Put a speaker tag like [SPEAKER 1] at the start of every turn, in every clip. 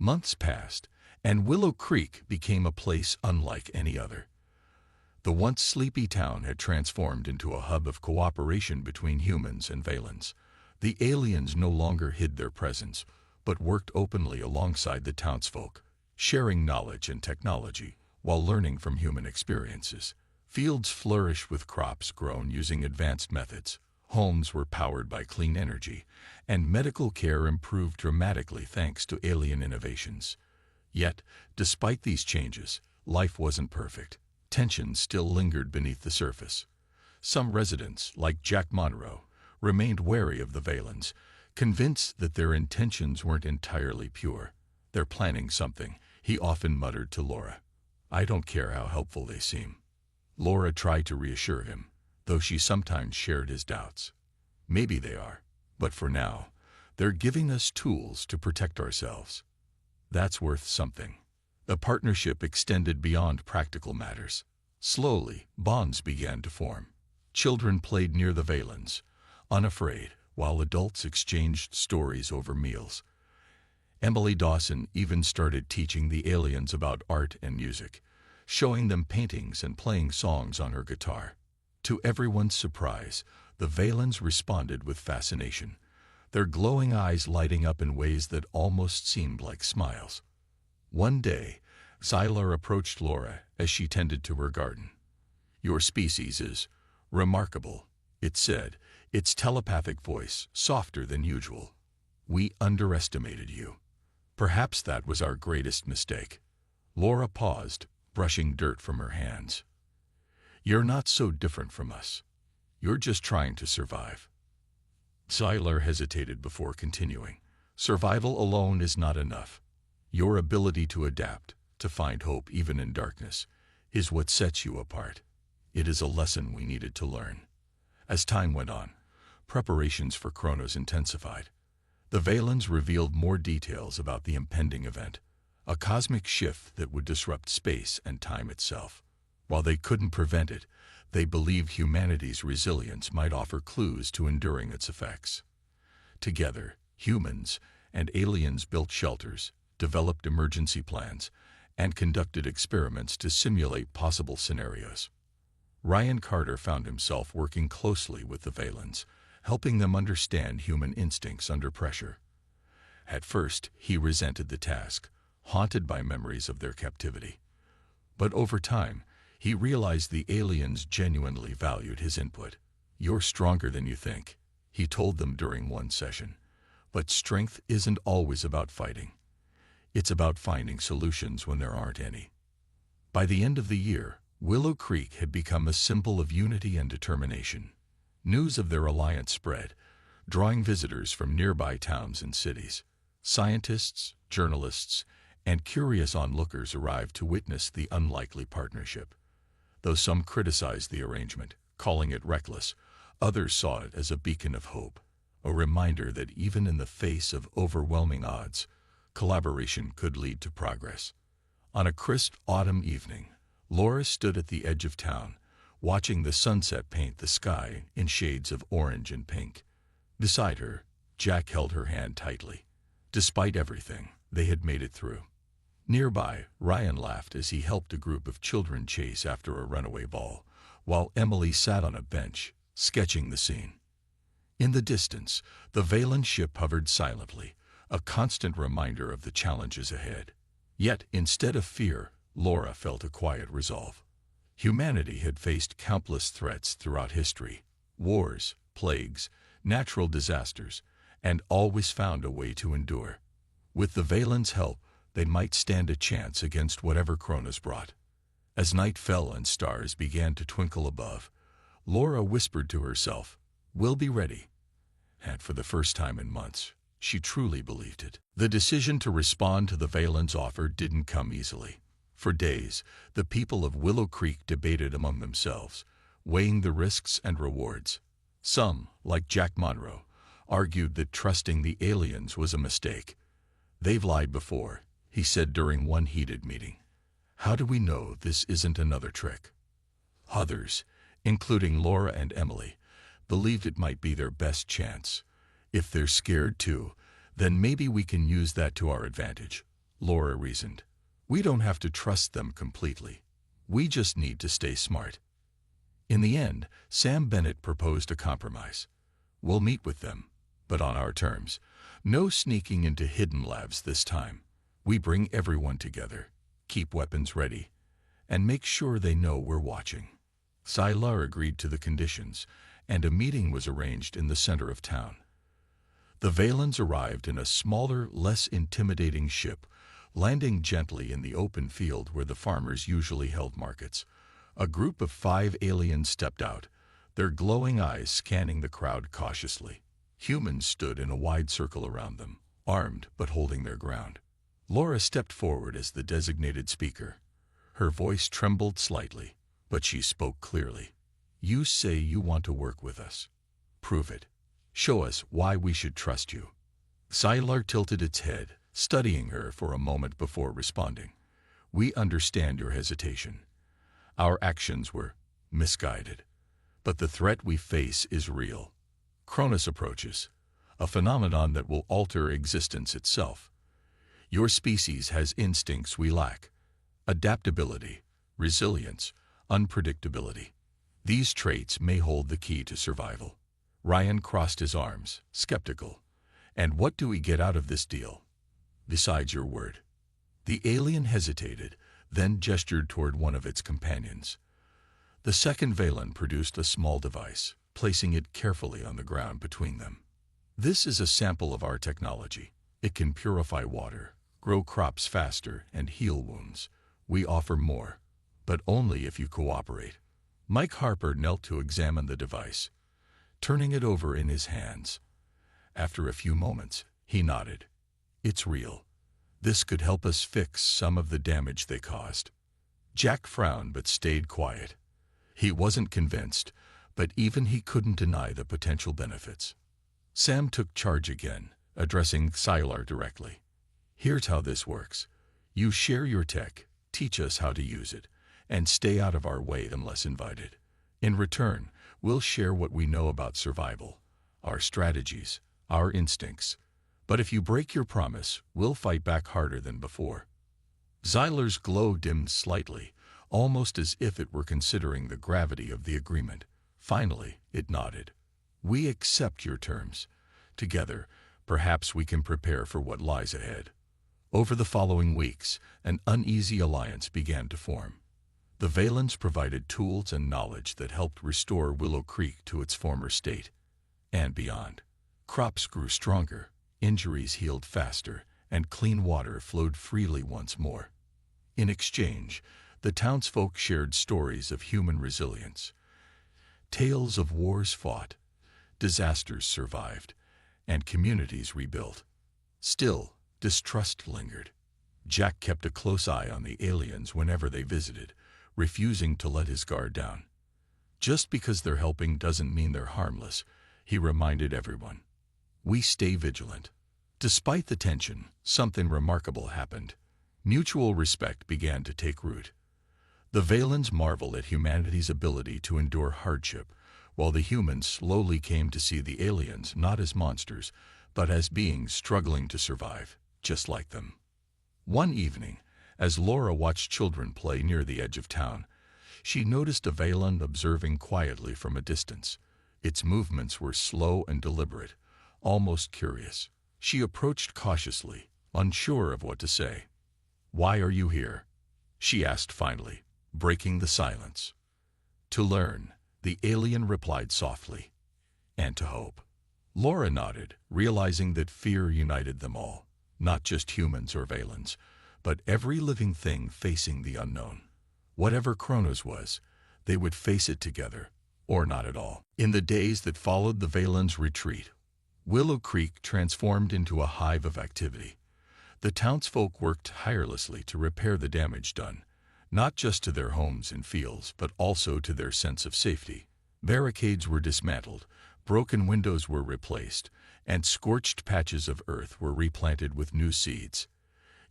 [SPEAKER 1] Months passed, and Willow Creek became a place unlike any other. The once sleepy town had transformed into a hub of cooperation between humans and Valens. The aliens no longer hid their presence, but worked openly alongside the townsfolk, sharing knowledge and technology while learning from human experiences. Fields flourished with crops grown using advanced methods. Homes were powered by clean energy, and medical care improved dramatically thanks to alien innovations. Yet, despite these changes, life wasn't perfect. Tension still lingered beneath the surface. Some residents, like Jack Monroe, remained wary of the Valens, convinced that their intentions weren't entirely pure. "They're planning something," he often muttered to Laura. "I don't care how helpful they seem." Laura tried to reassure him, though she sometimes shared his doubts. "Maybe they are, but for now, they're giving us tools to protect ourselves. That's worth something." The partnership extended beyond practical matters. Slowly, bonds began to form. Children played near the Valens, unafraid, while adults exchanged stories over meals. Emily Dawson even started teaching the aliens about art and music, showing them paintings and playing songs on her guitar. To everyone's surprise, the Valens responded with fascination, their glowing eyes lighting up in ways that almost seemed like smiles. One day, Xylar approached Laura as she tended to her garden. "Your species is remarkable," it said, its telepathic voice softer than usual. "We underestimated you. Perhaps that was our greatest mistake." Laura paused, brushing dirt from her hands. "You're not so different from us. You're just trying to survive." Xylar hesitated before continuing. "Survival alone is not enough. Your ability to adapt, to find hope even in darkness, is what sets you apart. It is a lesson we needed to learn." As time went on, preparations for Kronos intensified. The Valens revealed more details about the impending event, a cosmic shift that would disrupt space and time itself. While they couldn't prevent it, they believed humanity's resilience might offer clues to enduring its effects. Together, humans and aliens built shelters, developed emergency plans, and conducted experiments to simulate possible scenarios. Ryan Carter found himself working closely with the Valens, helping them understand human instincts under pressure. At first, he resented the task, haunted by memories of their captivity. But over time, he realized the aliens genuinely valued his input. "You're stronger than you think," he told them during one session. "But strength isn't always about fighting. It's about finding solutions when there aren't any." By the end of the year, Willow Creek had become a symbol of unity and determination. News of their alliance spread, drawing visitors from nearby towns and cities. Scientists, journalists, and curious onlookers arrived to witness the unlikely partnership. Though some criticized the arrangement, calling it reckless, others saw it as a beacon of hope, a reminder that even in the face of overwhelming odds, collaboration could lead to progress. On a crisp autumn evening, Laura stood at the edge of town, watching the sunset paint the sky in shades of orange and pink. Beside her, Jack held her hand tightly. Despite everything, they had made it through. Nearby, Ryan laughed as he helped a group of children chase after a runaway ball, while Emily sat on a bench, sketching the scene. In the distance, the Valen ship hovered silently, a constant reminder of the challenges ahead. Yet, instead of fear, Laura felt a quiet resolve. Humanity had faced countless threats throughout history: wars, plagues, natural disasters, and always found a way to endure. With the Valen's help, they might stand a chance against whatever Kronos brought. As night fell and stars began to twinkle above, Laura whispered to herself, "We'll be ready." And for the first time in months, she truly believed it. The decision to respond to the Valen's offer didn't come easily. For days, the people of Willow Creek debated among themselves, weighing the risks and rewards. Some, like Jack Monroe, argued that trusting the aliens was a mistake. "They've lied before," he said during one heated meeting. "How do we know this isn't another trick?" Others, including Laura and Emily, believed it might be their best chance. "If they're scared too, then maybe we can use that to our advantage." Laura reasoned. We don't have to trust them completely. We just need to stay smart. In the end, Sam Bennett proposed a compromise. We'll meet with them, but on our terms. No sneaking into hidden labs this time. We bring everyone together, keep weapons ready, and make sure they know we're watching. Sylar agreed to the conditions, and a meeting was arranged in the center of town. The Valens arrived in a smaller, less intimidating ship, landing gently in the open field where the farmers usually held markets. A group of 5 aliens stepped out, their glowing eyes scanning the crowd cautiously. Humans stood in a wide circle around them, armed but holding their ground. Laura stepped forward as the designated speaker. Her voice trembled slightly, but she spoke clearly. You say you want to work with us. Prove it. Show us why we should trust you. Sylar tilted its head, studying her for a moment before responding. We understand your hesitation. Our actions were misguided, but the threat we face is real. Cronus approaches, a phenomenon that will alter existence itself. Your species has instincts we lack: adaptability, resilience, unpredictability. These traits may hold the key to survival. Ryan crossed his arms, skeptical. And what do we get out of this deal? Besides your word. The alien hesitated, then gestured toward one of its companions. The second Valen produced a small device, placing it carefully on the ground between them. This is a sample of our technology. It can purify water, grow crops faster, and heal wounds. We offer more, but only if you cooperate. Mike Harper knelt to examine the device, turning it over in his hands. After a few moments, he nodded. It's real. This could help us fix some of the damage they caused. Jack frowned but stayed quiet. He wasn't convinced, but even he couldn't deny the potential benefits. Sam took charge again, addressing Sylar directly. Here's how this works. You share your tech, teach us how to use it, and stay out of our way unless invited. In return, we'll share what we know about survival, our strategies, our instincts. But if you break your promise, we'll fight back harder than before. Zyler's glow dimmed slightly, almost as if it were considering the gravity of the agreement. Finally, it nodded. We accept your terms. Together, perhaps we can prepare for what lies ahead. Over the following weeks, an uneasy alliance began to form. The Valens provided tools and knowledge that helped restore Willow Creek to its former state, and beyond. Crops grew stronger, injuries healed faster, and clean water flowed freely once more. In exchange, the townsfolk shared stories of human resilience, tales of wars fought, disasters survived, and communities rebuilt. Still, distrust lingered. Jack kept a close eye on the aliens whenever they visited, refusing to let his guard down. Just because they're helping doesn't mean they're harmless, he reminded everyone. We stay vigilant. Despite the tension, something remarkable happened. Mutual respect began to take root. The Valens marveled at humanity's ability to endure hardship, while the humans slowly came to see the aliens not as monsters, but as beings struggling to survive, just like them. One evening, as Laura watched children play near the edge of town, she noticed a Valen observing quietly from a distance. Its movements were slow and deliberate, almost curious. She approached cautiously, unsure of what to say. "Why are you here?" she asked finally, breaking the silence. "To learn," the alien replied softly, "and to hope." Laura nodded, realizing that fear united them all, not just humans or Valens, but every living thing facing the unknown. Whatever Kronos was, they would face it together, or not at all. In the days that followed the Valens' retreat, Willow Creek transformed into a hive of activity. The townsfolk worked tirelessly to repair the damage done, not just to their homes and fields, but also to their sense of safety. Barricades were dismantled, broken windows were replaced, and scorched patches of earth were replanted with new seeds.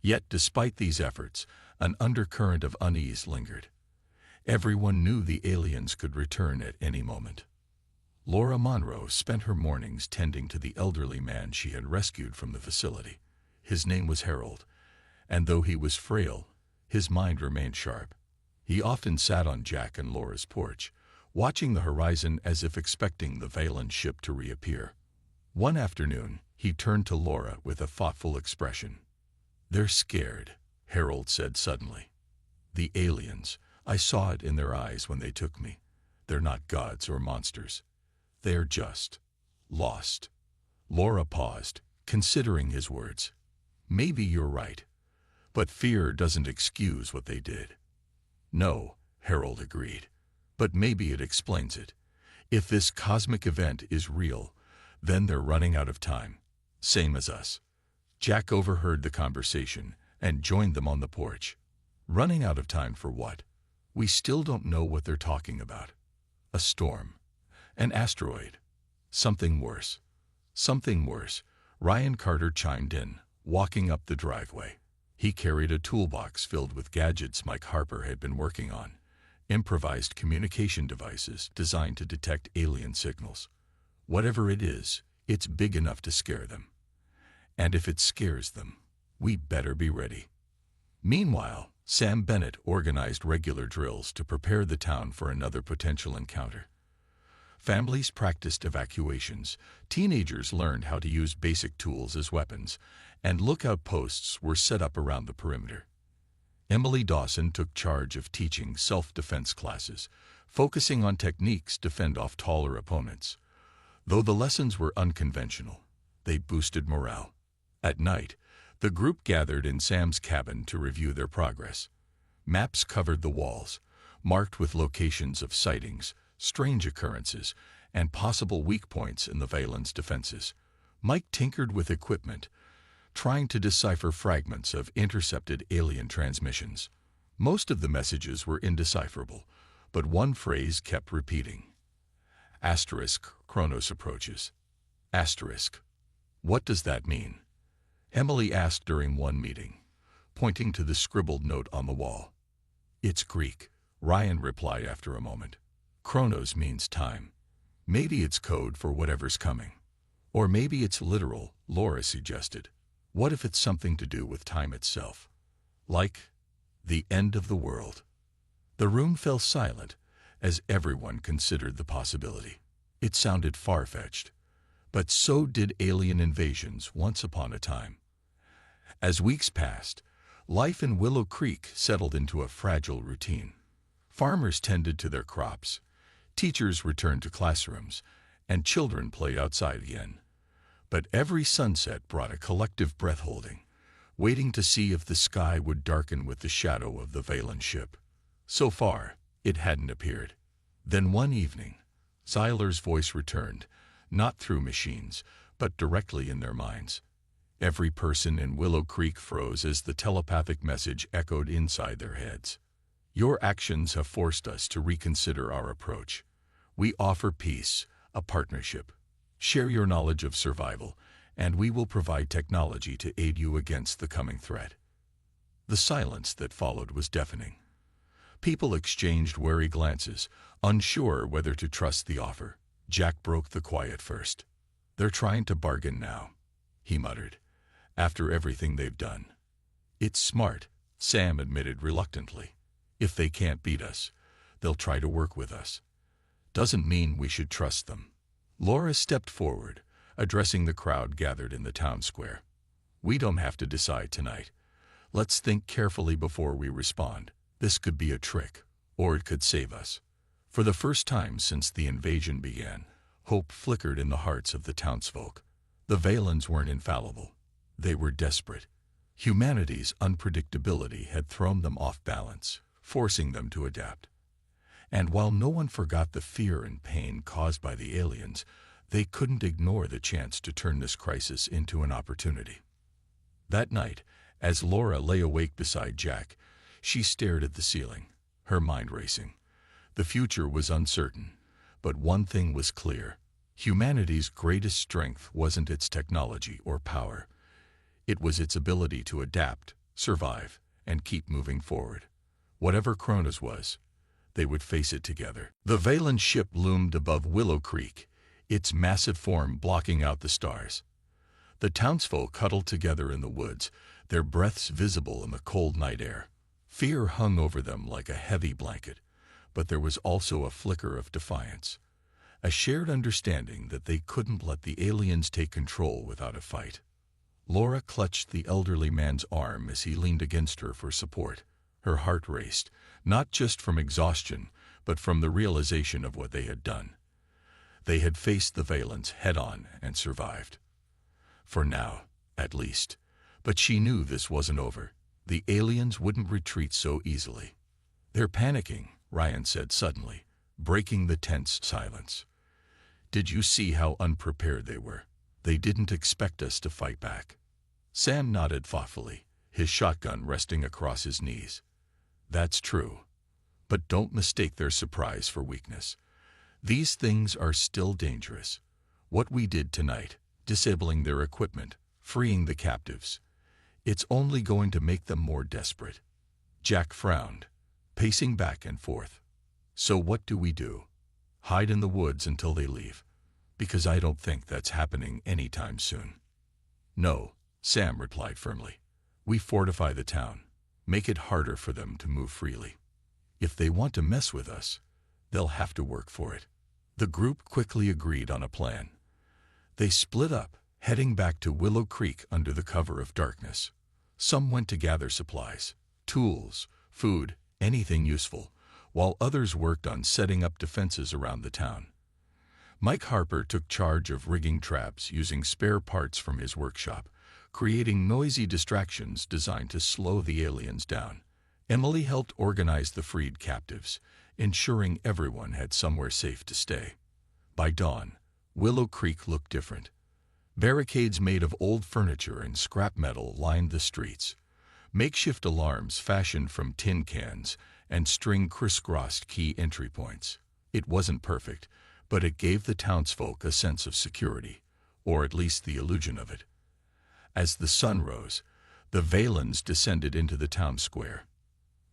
[SPEAKER 1] Yet, despite these efforts, an undercurrent of unease lingered. Everyone knew the aliens could return at any moment. Laura Monroe spent her mornings tending to the elderly man she had rescued from the facility. His name was Harold, and though he was frail, his mind remained sharp. He often sat on Jack and Laura's porch, watching the horizon as if expecting the Valen ship to reappear. One afternoon, he turned to Laura with a thoughtful expression. "They're scared," Harold said suddenly. "The aliens, I saw it in their eyes when they took me. They're not gods or monsters. They're just lost." Laura paused, considering his words. "Maybe you're right, but fear doesn't excuse what they did." "No," Harold agreed, "but maybe it explains it. If this cosmic event is real, then they're running out of time, same as us." Jack overheard the conversation and joined them on the porch. "Running out of time for what? We still don't know what they're talking about. A storm, an asteroid, something worse." "Something worse," Ryan Carter chimed in, walking up the driveway. He carried a toolbox filled with gadgets Mike Harper had been working on, improvised communication devices designed to detect alien signals. "Whatever it is, it's big enough to scare them. And if it scares them, we better be ready." Meanwhile, Sam Bennett organized regular drills to prepare the town for another potential encounter. Families practiced evacuations, teenagers learned how to use basic tools as weapons, and lookout posts were set up around the perimeter. Emily Dawson took charge of teaching self-defense classes, focusing on techniques to fend off taller opponents. Though the lessons were unconventional, they boosted morale. At night, the group gathered in Sam's cabin to review their progress. Maps covered the walls, marked with locations of sightings, strange occurrences, and possible weak points in the Valen's defenses. Mike tinkered with equipment, trying to decipher fragments of intercepted alien transmissions. Most of the messages were indecipherable, but one phrase kept repeating. Asterisk, Kronos approaches. Asterisk. What does that mean? Emily asked during one meeting, pointing to the scribbled note on the wall. It's Greek, Ryan replied after a moment. Kronos means time. Maybe it's code for whatever's coming. Or maybe it's literal, Laura suggested. What if it's something to do with time itself? Like the end of the world. The room fell silent as everyone considered the possibility. It sounded far-fetched, but so did alien invasions once upon a time. As weeks passed, life in Willow Creek settled into a fragile routine. Farmers tended to their crops, teachers returned to classrooms, and children played outside again. But every sunset brought a collective breath-holding, waiting to see if the sky would darken with the shadow of the Valen ship. So far, it hadn't appeared. Then one evening, Zyler's voice returned, not through machines, but directly in their minds. Every person in Willow Creek froze as the telepathic message echoed inside their heads. Your actions have forced us to reconsider our approach. We offer peace, a partnership. Share your knowledge of survival, and we will provide technology to aid you against the coming threat. The silence that followed was deafening. People exchanged wary glances, unsure whether to trust the offer. Jack broke the quiet first. They're trying to bargain now, he muttered, after everything they've done. It's smart, Sam admitted reluctantly. If they can't beat us, they'll try to work with us. Doesn't mean we should trust them. Laura stepped forward, addressing the crowd gathered in the town square. We don't have to decide tonight. Let's think carefully before we respond. This could be a trick, or it could save us. For the first time since the invasion began, hope flickered in the hearts of the townsfolk. The Valens weren't infallible. They were desperate. Humanity's unpredictability had thrown them off balance, forcing them to adapt. And while no one forgot the fear and pain caused by the aliens, they couldn't ignore the chance to turn this crisis into an opportunity. That night, as Laura lay awake beside Jack, she stared at the ceiling, her mind racing. The future was uncertain, but one thing was clear. Humanity's greatest strength wasn't its technology or power. It was its ability to adapt, survive, and keep moving forward. Whatever Kronos was, they would face it together. The Valen ship loomed above Willow Creek, its massive form blocking out the stars. The townsfolk huddled together in the woods, their breaths visible in the cold night air. Fear hung over them like a heavy blanket, but there was also a flicker of defiance, a shared understanding that they couldn't let the aliens take control without a fight. Laura clutched the elderly man's arm as he leaned against her for support. Her heart raced, not just from exhaustion, but from the realization of what they had done. They had faced the Valens head-on and survived. For now, at least. But she knew this wasn't over. The aliens wouldn't retreat so easily. "They're panicking," Ryan said suddenly, breaking the tense silence. "Did you see how unprepared they were? They didn't expect us to fight back." Sam nodded thoughtfully, his shotgun resting across his knees. "That's true. But don't mistake their surprise for weakness. These things are still dangerous. What we did tonight, disabling their equipment, freeing the captives, it's only going to make them more desperate." Jack frowned, pacing back and forth. "So what do we do? Hide in the woods until they leave? Because I don't think that's happening anytime soon." "No," Sam replied firmly. "We fortify the town, make it harder for them to move freely. If they want to mess with us, they'll have to work for it." The group quickly agreed on a plan. They split up, heading back to Willow Creek under the cover of darkness. Some went to gather supplies, tools, food, anything useful, while others worked on setting up defenses around the town. Mike Harper took charge of rigging traps using spare parts from his workshop, creating noisy distractions designed to slow the aliens down. Emily helped organize the freed captives, ensuring everyone had somewhere safe to stay. By dawn, Willow Creek looked different. Barricades made of old furniture and scrap metal lined the streets. Makeshift alarms fashioned from tin cans and string crisscrossed key entry points. It wasn't perfect, but it gave the townsfolk a sense of security, or at least the illusion of it. As the sun rose, the Valens descended into the town square.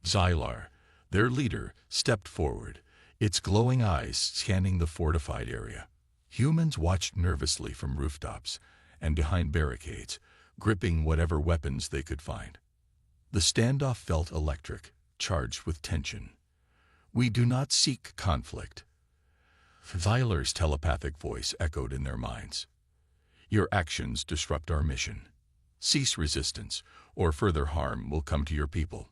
[SPEAKER 1] Xylar, their leader, stepped forward, its glowing eyes scanning the fortified area. Humans watched nervously from rooftops and behind barricades, gripping whatever weapons they could find. The standoff felt electric, charged with tension. "We do not seek conflict." Xylar's telepathic voice echoed in their minds. "Your actions disrupt our mission. Cease resistance, or further harm will come to your people."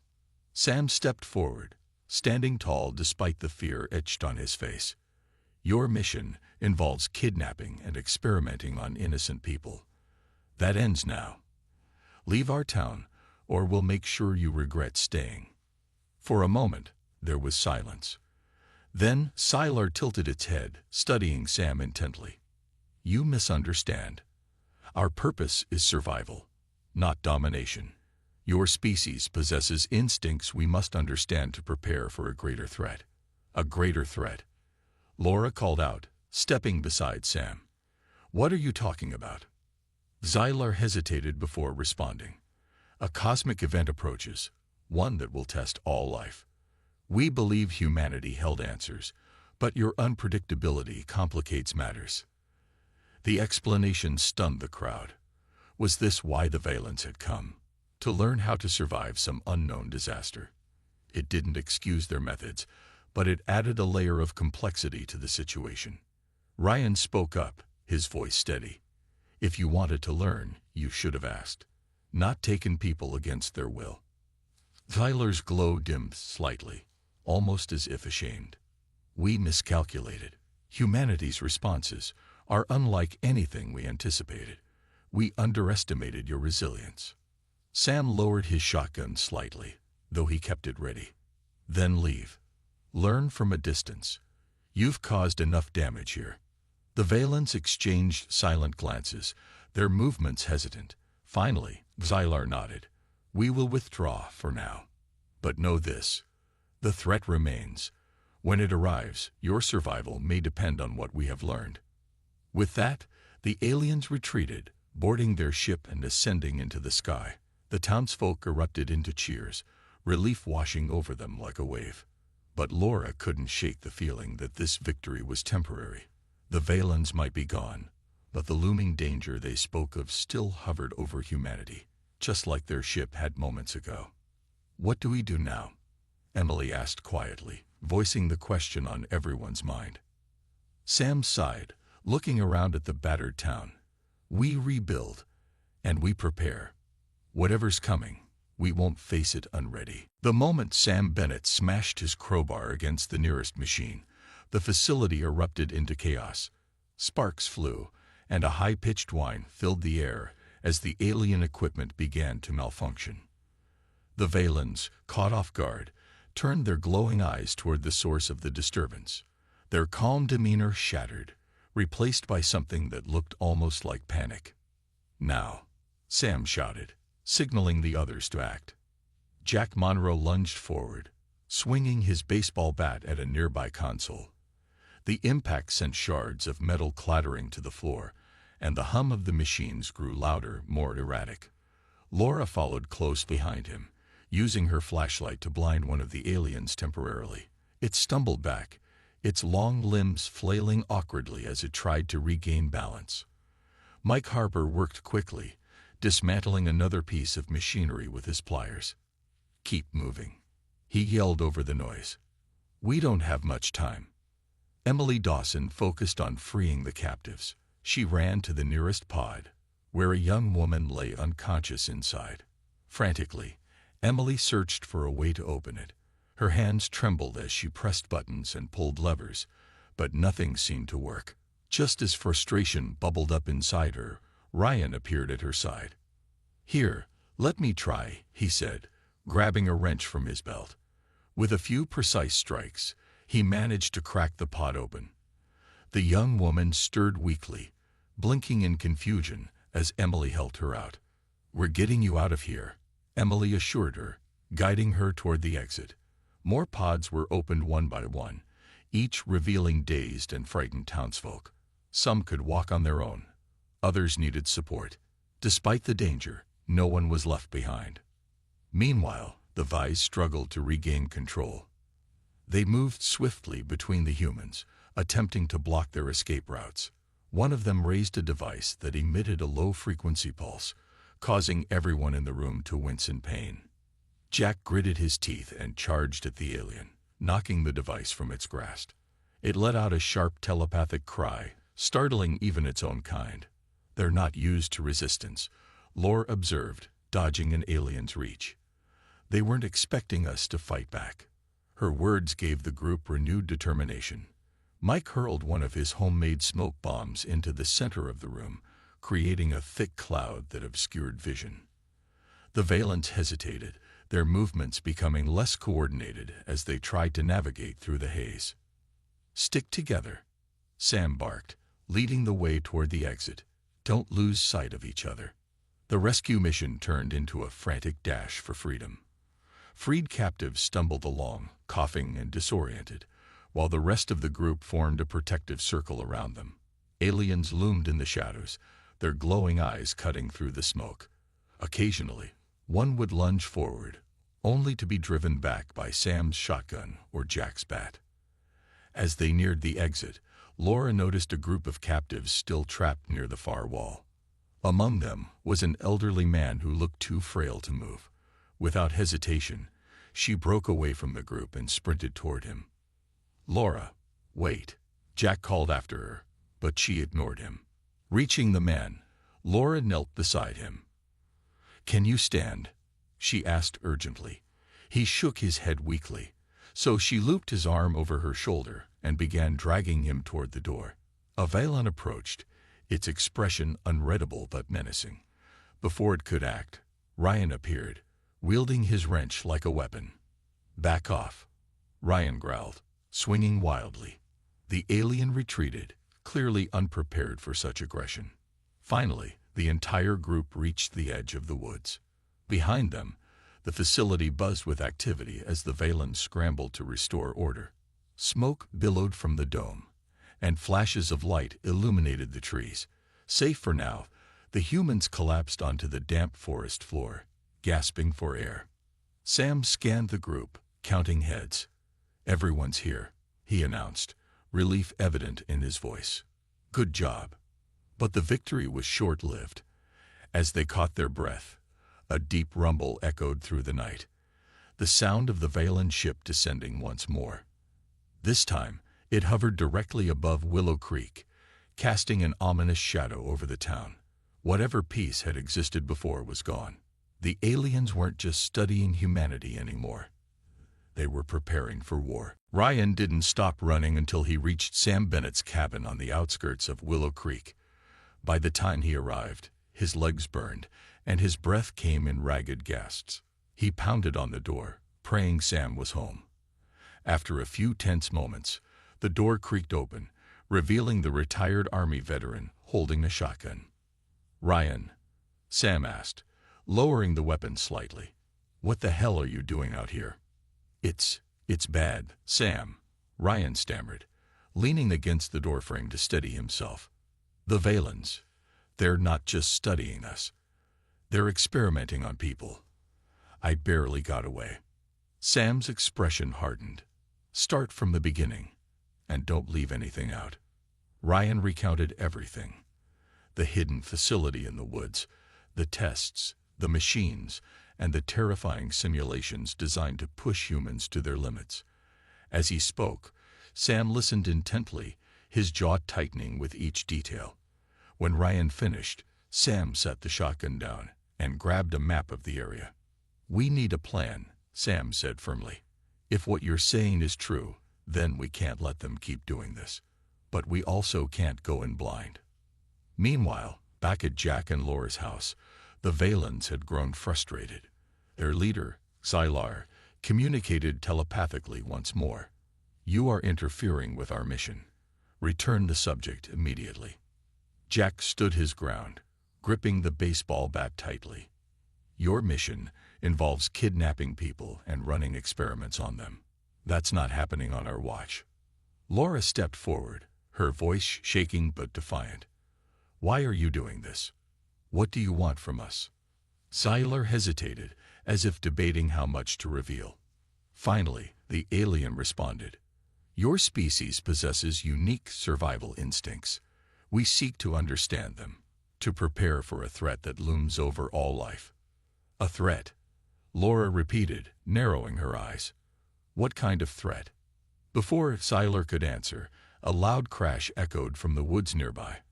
[SPEAKER 1] Sam stepped forward, standing tall despite the fear etched on his face. "Your mission involves kidnapping and experimenting on innocent people. That ends now. Leave our town, or we'll make sure you regret staying." For a moment, there was silence. Then Xylar tilted its head, studying Sam intently. "You misunderstand. Our purpose is survival, not domination. Your species possesses instincts we must understand to prepare for a greater threat." "A greater threat," Laura called out, stepping beside Sam. "What are you talking about?" Xylar hesitated before responding. "A cosmic event approaches, one that will test all life. We believe humanity held answers, but your unpredictability complicates matters." The explanation stunned the crowd. Was this why the Valens had come? To learn how to survive some unknown disaster? It didn't excuse their methods, but it added a layer of complexity to the situation. Ryan spoke up, his voice steady. "If you wanted to learn, you should have asked, not taken people against their will." Xylar's glow dimmed slightly, almost as if ashamed. "We miscalculated. Humanity's responses are unlike anything we anticipated. We underestimated your resilience." Sam lowered his shotgun slightly, though he kept it ready. "Then leave. Learn from a distance. You've caused enough damage here." The Valens exchanged silent glances, their movements hesitant. Finally, Xylar nodded. "We will withdraw for now. But know this. The threat remains. When it arrives, your survival may depend on what we have learned." With that, the aliens retreated, boarding their ship and ascending into the sky. The townsfolk erupted into cheers, relief washing over them like a wave. But Laura couldn't shake the feeling that this victory was temporary. The Valens might be gone, but the looming danger they spoke of still hovered over humanity. just like their ship had moments ago. "What do we do now?" Emily asked quietly, voicing the question on everyone's mind. Sam sighed, looking around at the battered town. "We rebuild, and we prepare. Whatever's coming, we won't face it unready." The moment Sam Bennett smashed his crowbar against the nearest machine, the facility erupted into chaos. Sparks flew, and a high-pitched whine filled the air as the alien equipment began to malfunction. The Valens, caught off guard, turned their glowing eyes toward the source of the disturbance. Their calm demeanor shattered, replaced by something that looked almost like panic. "Now," Sam shouted, signaling the others to act. Jack Monroe lunged forward, swinging his baseball bat at a nearby console. The impact sent shards of metal clattering to the floor, and the hum of the machines grew louder, more erratic. Laura followed close behind him, using her flashlight to blind one of the aliens temporarily. It stumbled back, its long limbs flailing awkwardly as it tried to regain balance. Mike Harper worked quickly, dismantling another piece of machinery with his pliers. "Keep moving," he yelled over the noise. "We don't have much time." Emily Dawson focused on freeing the captives. She ran to the nearest pod, where a young woman lay unconscious inside. Frantically, Emily searched for a way to open it. Her hands trembled as she pressed buttons and pulled levers, but nothing seemed to work. Just as frustration bubbled up inside her, Ryan appeared at her side. "Here, let me try," he said, grabbing a wrench from his belt. With a few precise strikes, he managed to crack the pod open. The young woman stirred weakly, blinking in confusion as Emily helped her out. "We're getting you out of here," Emily assured her, guiding her toward the exit. More pods were opened one by one, each revealing dazed and frightened townsfolk. Some could walk on their own. Others needed support. Despite the danger, no one was left behind. Meanwhile, the Vise struggled to regain control. They moved swiftly between the humans, attempting to block their escape routes. One of them raised a device that emitted a low-frequency pulse, causing everyone in the room to wince in pain. Jack gritted his teeth and charged at the alien, knocking the device from its grasp. It let out a sharp telepathic cry, startling even its own kind. "They're not used to resistance," Lore observed, dodging an alien's reach. "They weren't expecting us to fight back." Her words gave the group renewed determination. Mike hurled one of his homemade smoke bombs into the center of the room, creating a thick cloud that obscured vision. The Valents hesitated, their movements becoming less coordinated as they tried to navigate through the haze. "Stick together," Sam barked, leading the way toward the exit. "Don't lose sight of each other." The rescue mission turned into a frantic dash for freedom. Freed captives stumbled along, coughing and disoriented, while the rest of the group formed a protective circle around them. Aliens loomed in the shadows, their glowing eyes cutting through the smoke. Occasionally, one would lunge forward, only to be driven back by Sam's shotgun or Jack's bat. As they neared the exit, Laura noticed a group of captives still trapped near the far wall. Among them was an elderly man who looked too frail to move. Without hesitation, she broke away from the group and sprinted toward him. "Laura, wait," Jack called after her, but she ignored him. Reaching the man, Laura knelt beside him. "Can you stand?" she asked urgently. He shook his head weakly, so she looped his arm over her shoulder and began dragging him toward the door. A Valon approached, its expression unreadable but menacing. Before it could act, Ryan appeared, wielding his wrench like a weapon. "Back off," Ryan growled, swinging wildly. The alien retreated, clearly unprepared for such aggression. Finally, the entire group reached the edge of the woods. Behind them, the facility buzzed with activity as the Valens scrambled to restore order. Smoke billowed from the dome, and flashes of light illuminated the trees. Safe for now, the humans collapsed onto the damp forest floor, gasping for air. Sam scanned the group, counting heads. "Everyone's here," he announced, relief evident in his voice. "Good job." But the victory was short-lived. As they caught their breath, A deep rumble echoed through the night, the sound of the Valen ship descending once more. This time, it hovered directly above Willow Creek, casting an ominous shadow over the town. Whatever peace had existed before was gone. The aliens weren't just studying humanity anymore. They were preparing for war. Ryan didn't stop running until he reached Sam Bennett's cabin on the outskirts of Willow Creek. By the time he arrived, his legs burned, and his breath came in ragged gasps. He pounded on the door, praying Sam was home. After a few tense moments, the door creaked open, revealing the retired Army veteran holding a shotgun. "Ryan," Sam asked, lowering the weapon slightly, "what the hell are you doing out here?" It's bad, Sam," Ryan stammered, leaning against the doorframe to steady himself. "The Valens, they're not just studying us. They're experimenting on people. I barely got away." Sam's expression hardened. "Start from the beginning, and don't leave anything out." Ryan recounted everything. The hidden facility in the woods, the tests, the machines, and the terrifying simulations designed to push humans to their limits. As he spoke, Sam listened intently, his jaw tightening with each detail. When Ryan finished, Sam set the shotgun down and grabbed a map of the area. "We need a plan," Sam said firmly. "If what you're saying is true, then we can't let them keep doing this. But we also can't go in blind." Meanwhile, back at Jack and Laura's house, the Valens had grown frustrated. Their leader, Xylar, communicated telepathically once more. "You are interfering with our mission. Return the subject immediately." Jack stood his ground, gripping the baseball bat tightly. "Your mission involves kidnapping people and running experiments on them. That's not happening on our watch." Laura stepped forward, her voice shaking but defiant. "Why are you doing this? What do you want from us?" Xylar hesitated, as if debating how much to reveal. Finally, the alien responded. "Your species possesses unique survival instincts. We seek to understand them, to prepare for a threat that looms over all life." "A threat?" Laura repeated, narrowing her eyes. "What kind of threat?" Before Xylar could answer, a loud crash echoed from the woods nearby.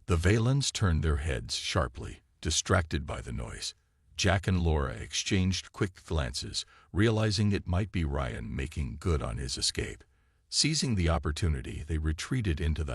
[SPEAKER 1] The Valens turned their heads sharply, distracted by the noise. Jack and Laura exchanged quick glances, realizing it might be Ryan making good on his escape. Seizing the opportunity, they retreated into the